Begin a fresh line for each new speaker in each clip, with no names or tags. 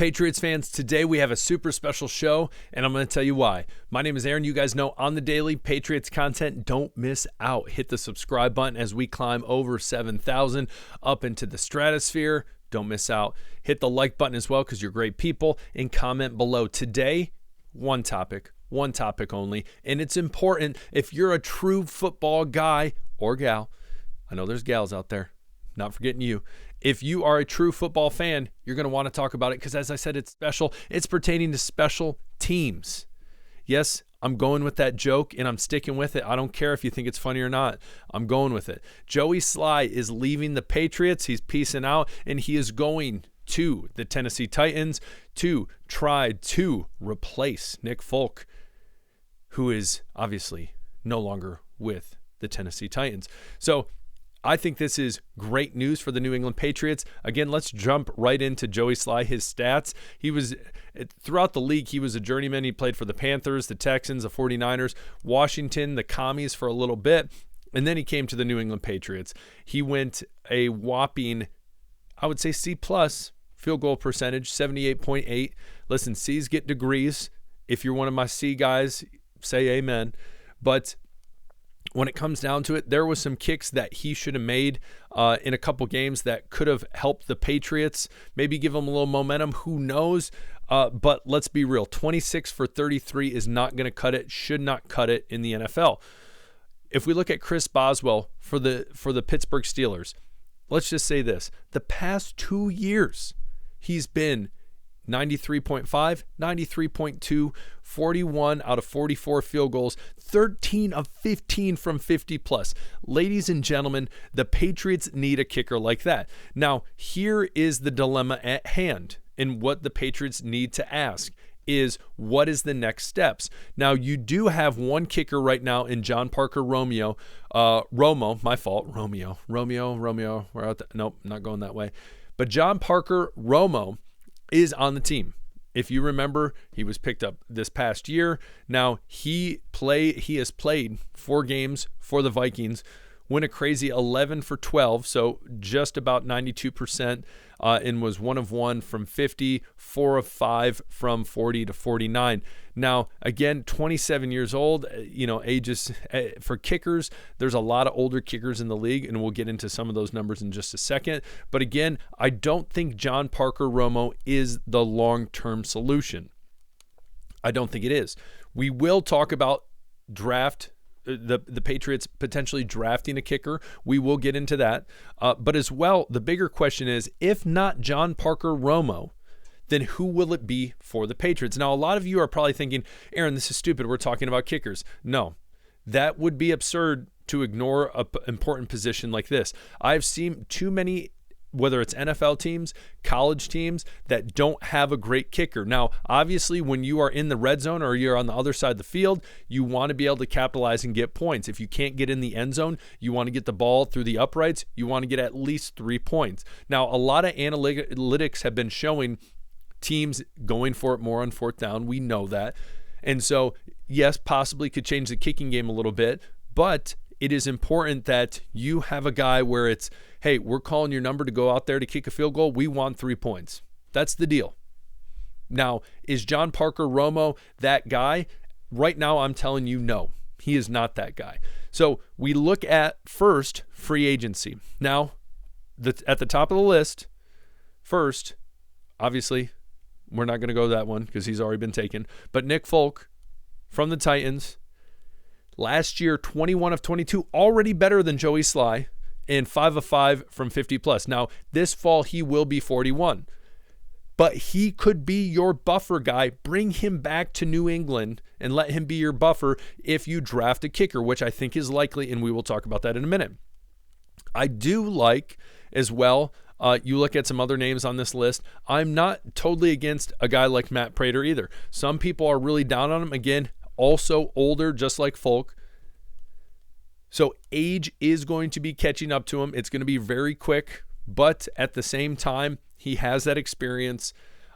Patriots fans, today we have a super special show, and I'm going to tell you why. My name is Aaron. You guys know on the daily Patriots content, don't miss out. Hit the subscribe button as we climb over 7,000 up into the stratosphere. Don't miss out. Hit the like button as well because you're great people, and comment below. Today, one topic only, and it's important if you're a true football guy or gal. I know there's gals out there, not forgetting you. If you are a true football fan, you're going to want to talk about it because, as I said, it's special. It's pertaining to special teams. Yes, I'm going with that joke, and I'm sticking with it. I don't care if you think it's funny or not. I'm going with it. Joey Slye is leaving the Patriots. He's peacing out, and he is going to the Tennessee Titans to try to replace Nick Folk, who is obviously no longer with the Tennessee Titans. So I think this is great news for the New England Patriots. Again, let's jump right into Joey Slye, his stats. He was, throughout the league, he was a journeyman. He played for the Panthers, the Texans, the 49ers, Washington, the Commies for a little bit, and then he came to the New England Patriots. He went a whopping, I would say C+, field goal percentage, 78.8. Listen, C's get degrees. If you're one of my C guys, say amen. But when it comes down to it, there was some kicks that he should have made in a couple games that could have helped the Patriots, maybe give them a little momentum. Who knows? But let's be real. 26 for 33 is not going to cut it, should not cut it in the NFL. If we look at Chris Boswell for the Pittsburgh Steelers, let's just say this. The past 2 years, he's been 93.5, 93.2, 41 out of 44 field goals, 13 of 15 from 50 plus. Ladies and gentlemen, the Patriots need a kicker like that. Now, here is the dilemma at hand, and what the Patriots need to ask is, what is the next steps? Now, you do have one kicker right now in John Parker Romeo. My fault, Romeo. We're out there. Nope, not going that way. But John Parker Romo is on the team. If you remember, he was picked up this past year. Now he has played 4 games for the Vikings, went a crazy 11 for 12, so just about 92%, and was 1 of 1 from 50, 4 of 5 from 40 to 49. Now, again, 27 years old, ages for kickers, there's a lot of older kickers in the league, and we'll get into some of those numbers in just a second. But again, I don't think John Parker Romo is the long-term solution. I don't think it is. We will talk about the Patriots potentially drafting a kicker. We will get into that. But as well, the bigger question is, if not John Parker Romo, then who will it be for the Patriots? Now, a lot of you are probably thinking, Aaron, this is stupid. We're talking about kickers. No, that would be absurd to ignore an important position like this. I've seen too many, whether it's NFL teams, college teams, that don't have a great kicker. Now, obviously, when you are in the red zone or you're on the other side of the field, you want to be able to capitalize and get points. If you can't get in the end zone, you want to get the ball through the uprights. You want to get at least 3 points. Now, a lot of analytics have been showing teams going for it more on 4th down. We know that. And so, yes, possibly could change the kicking game a little bit, but it is important that you have a guy where it's, hey, we're calling your number to go out there to kick a field goal. We want 3 points. That's the deal. Now, is John Parker Romo that guy? Right now, I'm telling you, no, he is not that guy. So we look at first free agency. Now, at the top of the list, first, obviously, we're not going to go that one because he's already been taken. But Nick Folk from the Titans, last year, 21 of 22, already better than Joey Slye, and 5 of 5 from 50 plus. Now, this fall, he will be 41. But he could be your buffer guy. Bring him back to New England and let him be your buffer if you draft a kicker, which I think is likely, and we will talk about that in a minute. I do like, as well, you look at some other names on this list. I'm not totally against a guy like Matt Prater either. Some people are really down on him. Again, also older, just like Folk. So age is going to be catching up to him. It's going to be very quick, but at the same time, he has that experience.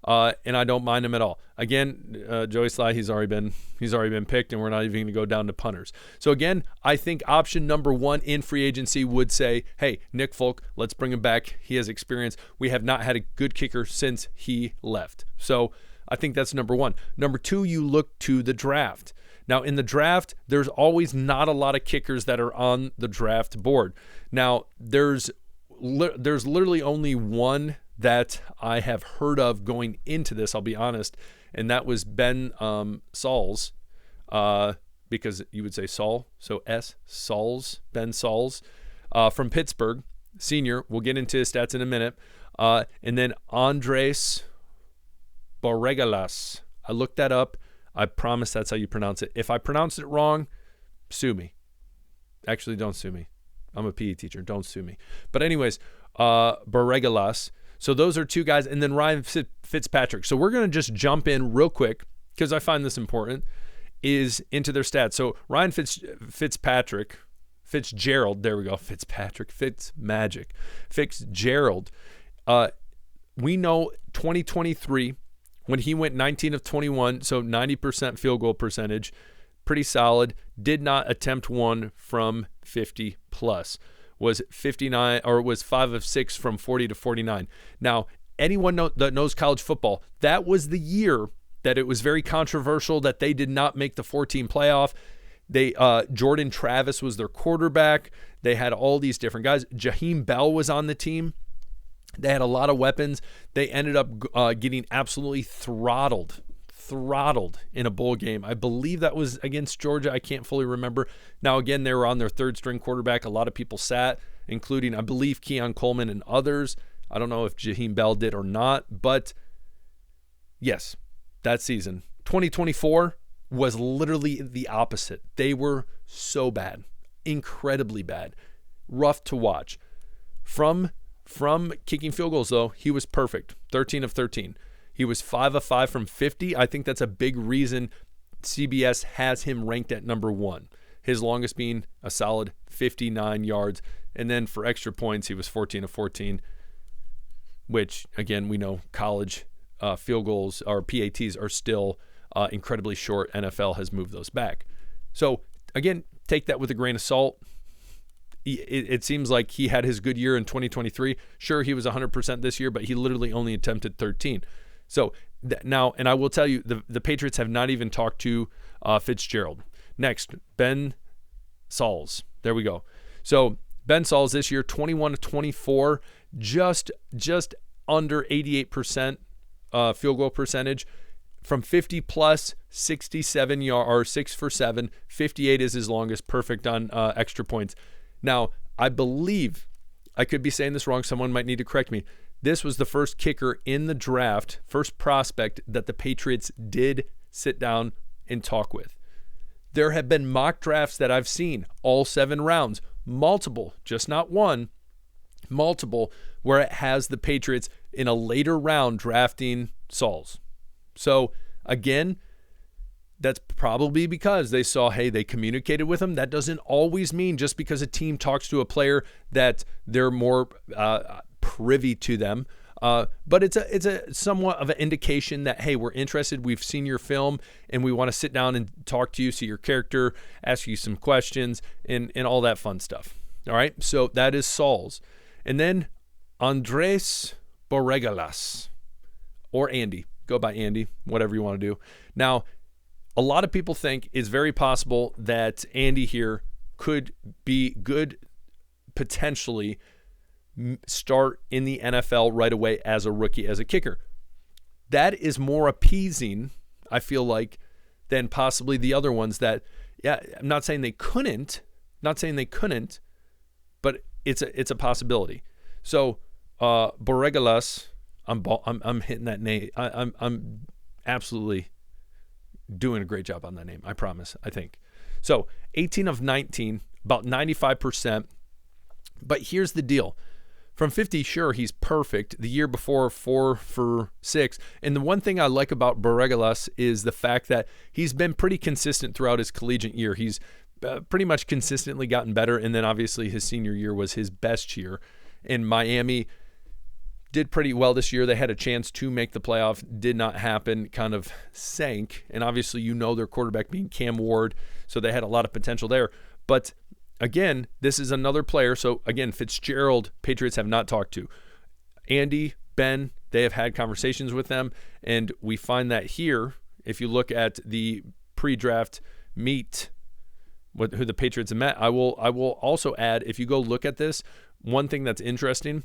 and I don't mind him at all. Again, Joey Slye, he's already been picked, and we're not even going to go down to punters. So again, I think option number one in free agency would say, hey, Nick Folk, let's bring him back. He has experience. We have not had a good kicker since he left. So I think that's number one. Number two, you look to the draft. Now, in the draft, there's always not a lot of kickers that are on the draft board. Now, there's literally only one that I have heard of going into this, I'll be honest, and that was Ben Sauls, because you would say Saul, so Sauls, Ben Sauls, from Pittsburgh, senior. We'll get into his stats in a minute. And then Andres Borregalas. I looked that up. I promise that's how you pronounce it. If I pronounce it wrong, sue me. Actually, don't sue me. I'm a PE teacher. Don't sue me. But anyways, Borregalas. So those are two guys. And then Ryan Fitzpatrick. So we're going to just jump in real quick because I find this important, is into their stats. So Ryan Fitzgerald. There we go. Fitzmagic. Fitzgerald. We know 2023, when he went 19 of 21, so 90% field goal percentage, pretty solid. Did not attempt one from 50 plus. Was 59 or was 5 of 6 from 40 to 49. Now, anyone that knows college football, that was the year that it was very controversial that they did not make the 14 playoff. They Jordan Travis was their quarterback. They had all these different guys. Jaheim Bell was on the team. They had a lot of weapons. They ended up getting absolutely throttled in a bowl game. I believe that was against Georgia. I can't fully remember. Now, again, they were on their third string quarterback. A lot of people sat, including, I believe, Keon Coleman and others. I don't know if Jaheim Bell did or not, but yes, that season. 2024 was literally the opposite. They were so bad, incredibly bad, rough to watch. From kicking field goals, though, he was perfect. 13 of 13. He was 5 of 5 from 50. I think that's a big reason CBS has him ranked at number one. His longest being a solid 59 yards. And then for extra points, he was 14 of 14, which, again, we know college field goals or PATs are still incredibly short. NFL has moved those back. So, again, take that with a grain of salt. It seems like he had his good year in 2023. Sure, he was 100% this year, but he literally only attempted 13. So now, and I will tell you, the Patriots have not even talked to Fitzgerald. Next, Ben Sauls. There we go. So Ben Sauls this year, 21 to 24, just under 88% field goal percentage. From 50 plus, 67 yards, or 6 for 7. 58 is his longest, perfect on extra points. Now, I believe, I could be saying this wrong, someone might need to correct me. This was the first kicker in the draft, first prospect that the Patriots did sit down and talk with. There have been mock drafts that I've seen, all 7 rounds, multiple, just not one, multiple, where it has the Patriots in a later round drafting Sauls. So, again, that's probably because they saw, hey, they communicated with him. That doesn't always mean just because a team talks to a player that they're more privy to them. But it's a somewhat of an indication that, hey, we're interested. We've seen your film, and we want to sit down and talk to you, see your character, ask you some questions, and all that fun stuff. All right, so that is Sauls. And then Andres Borregalas, or Andy. Go by Andy, whatever you want to do. Now, a lot of people think it's very possible that Andy here could be good, potentially start in the NFL right away as a rookie, as a kicker. That is more appeasing, I feel like, than possibly the other ones that, yeah, I'm not saying they couldn't, but it's a possibility. So, Borregalas, I'm hitting that name. I'm absolutely doing a great job on that name. I promise, I think. So 18 of 19, about 95%. But here's the deal. From 50, sure, he's perfect. The year before, 4 for 6. And the one thing I like about Borregalas is the fact that he's been pretty consistent throughout his collegiate year. He's pretty much consistently gotten better. And then obviously his senior year was his best year. In Miami, did pretty well this year. They had a chance to make the playoff, did not happen, kind of sank. And obviously, their quarterback being Cam Ward, so they had a lot of potential there. But again, this is another player. So again, Fitzgerald, Patriots have not talked to. Andy, Ben, they have had conversations with them. And we find that here, if you look at the pre-draft meet, who the Patriots have met, I will also add, if you go look at this, one thing that's interesting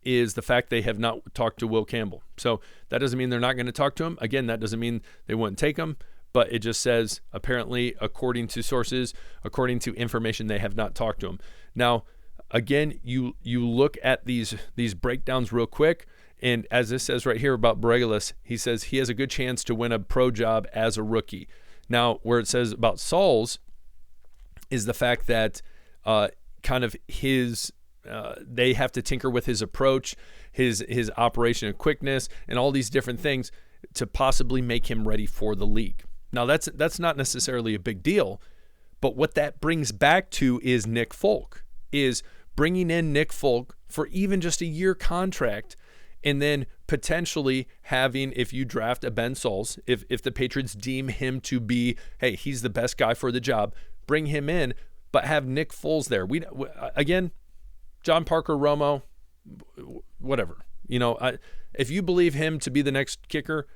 is the fact they have not talked to Will Campbell. So that doesn't mean they're not going to talk to him. Again, that doesn't mean they wouldn't take him, but it just says, apparently, according to sources, according to information, they have not talked to him. Now, again, you look at these breakdowns real quick, and as this says right here about Bregelis, he says he has a good chance to win a pro job as a rookie. Now, where it says about Sauls is the fact that kind of his they have to tinker with his approach, his operation and quickness, and all these different things to possibly make him ready for the league. Now, that's not necessarily a big deal, but what that brings back to is Nick Folk, is bringing in Nick Folk for even just a year contract, and then potentially having, if you draft a Ben Sauls, if the Patriots deem him to be, hey, he's the best guy for the job, bring him in, but have Nick Foles there. Again, John Parker Romo, whatever. If you believe him to be the next kicker,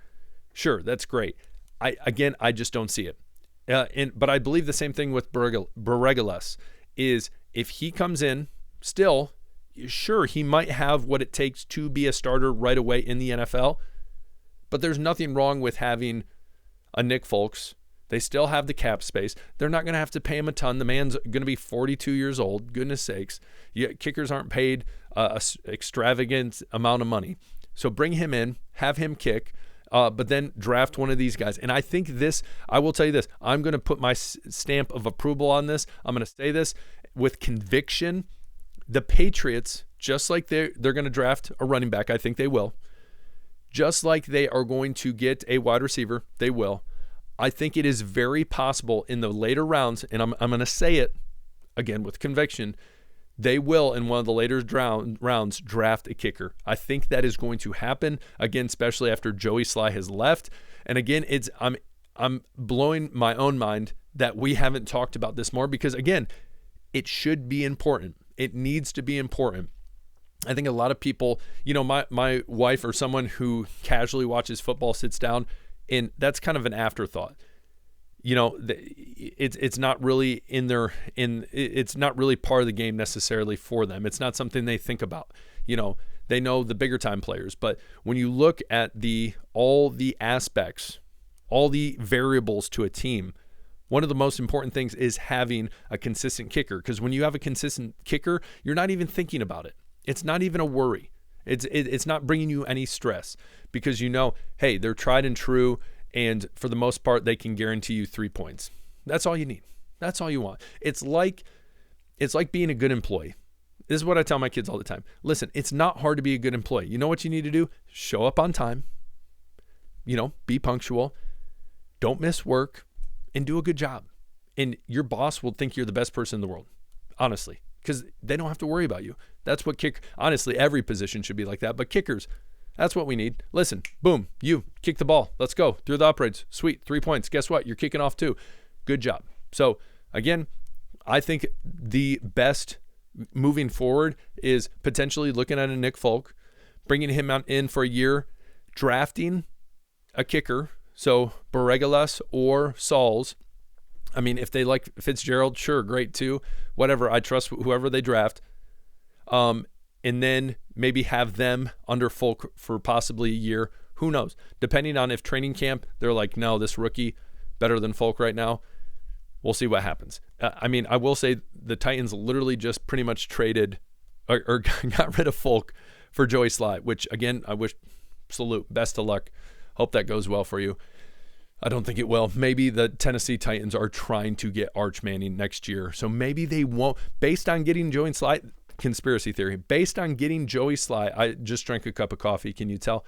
sure, that's great. I just don't see it. But I believe the same thing with Bregelis, is if he comes in, still, sure, he might have what it takes to be a starter right away in the NFL, but there's nothing wrong with having a Nick Folks. They still have the cap space. They're not going to have to pay him a ton. The man's going to be 42 years old. Goodness sakes. Kickers aren't paid an extravagant amount of money. So bring him in, have him kick, but then draft one of these guys. And I think I will tell you this, I'm going to put my stamp of approval on this. I'm going to say this with conviction. The Patriots, just like they're going to draft a running back, I think they will. Just like they are going to get a wide receiver, they will. I think it is very possible in the later rounds, and I'm going to say it again with conviction, they will in one of the later rounds draft a kicker. I think that is going to happen, again, especially after Joey Slye has left. And again, I'm blowing my own mind that we haven't talked about this more, because again, it should be important. It needs to be important. I think a lot of people, my wife or someone who casually watches football sits down, and that's kind of an afterthought. It's not really it's not really part of the game necessarily for them. It's not something they think about. They know the bigger time players, but when you look at all the aspects, all the variables to a team, one of the most important things is having a consistent kicker, because when you have a consistent kicker, you're not even thinking about it. It's not even a worry. It's not bringing you any stress, because hey, they're tried and true, and for the most part, they can guarantee you 3 points. That's all you need. That's all you want. It's like being a good employee. This is what I tell my kids all the time. Listen, it's not hard to be a good employee. You know what you need to do? Show up on time. Be punctual. Don't miss work, and do a good job. And your boss will think you're the best person in the world, honestly, because they don't have to worry about you. That's what honestly, every position should be like that, but kickers, that's what we need. Listen, boom, you kick the ball. Let's go through the uprights. Sweet, 3 points. Guess what? You're kicking off too. Good job. So again, I think the best moving forward is potentially looking at a Nick Folk, bringing him in for a year, drafting a kicker. So Bregelis or Sauls. I mean, if they like Fitzgerald, sure, great too. Whatever, I trust whoever they draft. And then maybe have them under Folk for possibly a year. Who knows? Depending on if training camp, they're like, no, this rookie better than Folk right now. We'll see what happens. I will say the Titans literally just pretty much traded or got rid of Folk for Joey Slye, which again, I wish, salute, best of luck. Hope that goes well for you. I don't think it will. Maybe the Tennessee Titans are trying to get Arch Manning next year. So maybe they won't, based on getting Joey Slye, conspiracy theory, based on getting Joey Slye, I just drank a cup of coffee, can you tell?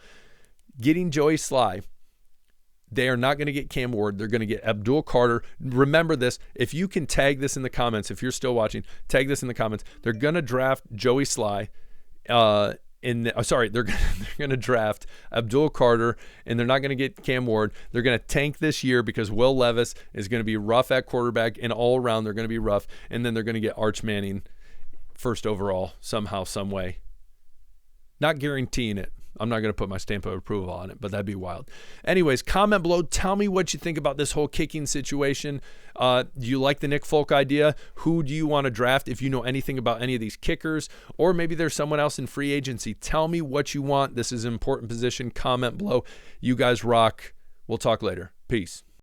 Getting Joey Slye, they are not going to get Cam Ward. They're going to get Abdul Carter. Remember this. If you can tag this in the comments, if you're still watching, tag this in the comments. They're going to draft Joey Slye, they're going to draft Abdul Carter, and they're not going to get Cam Ward. They're going to tank this year because Will Levis is going to be rough at quarterback, and all around they're going to be rough. And then they're going to get Arch Manning first overall somehow, some way. Not guaranteeing it. I'm not going to put my stamp of approval on it, but that'd be wild. Anyways, comment below. Tell me what you think about this whole kicking situation. Do you like the Nick Folk idea? Who do you want to draft if you know anything about any of these kickers? Or maybe there's someone else in free agency. Tell me what you want. This is an important position. Comment below. You guys rock. We'll talk later. Peace.